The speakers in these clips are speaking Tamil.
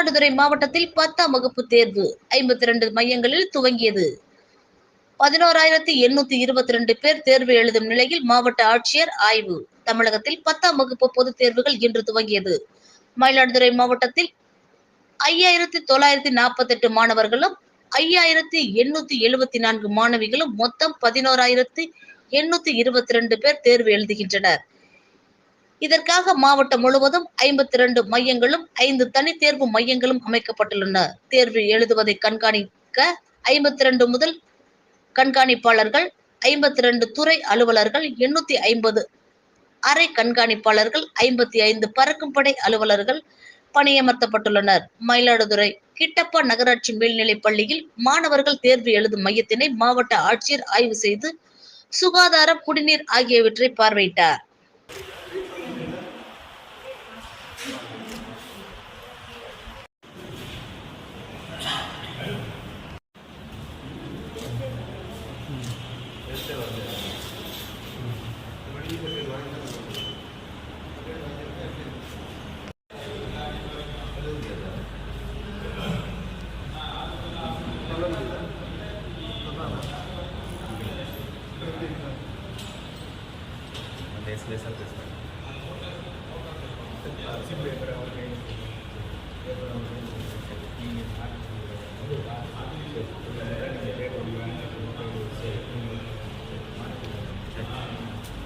மயிலாடுதுறை மாவட்டத்தில் 10ஆம் வகுப்பு தேர்வு 52 மையங்களில் துவங்கியது. 11,822 பேர் தேர்வு எழுதும் நிலையில் மாவட்ட ஆட்சியர் ஆய்வு. தமிழகத்தில் 10ஆம் வகுப்பு பொதுத் தேர்வுகள் இன்று துவங்கியது. மயிலாடுதுறை மாவட்டத்தில் 5,948 மாணவர்களும் 5,874 மாணவிகளும் மொத்தம் 11,822 பேர் தேர்வு எழுதுகின்றனர். இதற்காக மாவட்டம் முழுவதும் 52 மையங்களும் 5 தனி தேர்வு மையங்களும் அமைக்கப்பட்டுள்ளன. தேர்வு எழுதுவதை கண்காணிக்க 52 முதல் கண்காணிப்பாளர்கள், 52 துறை அலுவலர்கள், 850 அறை கண்காணிப்பாளர்கள், 55 பறக்கும் படை அலுவலர்கள் பணியமர்த்தப்பட்டுள்ளனர். மயிலாடுதுறை கிட்டப்பா நகராட்சி மேல்நிலைப் பள்ளியில் மாணவர்கள் தேர்வு எழுதும் மையத்தினை மாவட்ட ஆட்சியர் ஆய்வு செய்து சுகாதாரம், குடிநீர் ஆகியவற்றை பார்வையிட்டார்.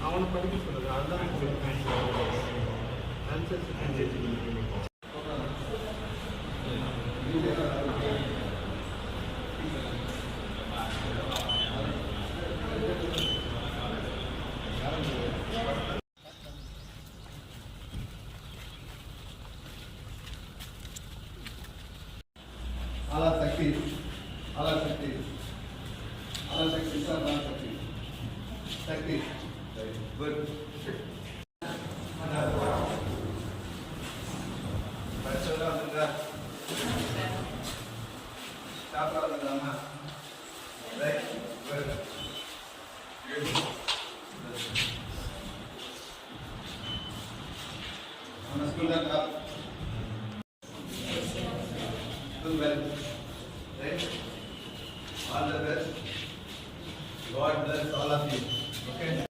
அவனை படிக்க சொல்றது அதுதான் Good. All the best. God bless all of you. Okay.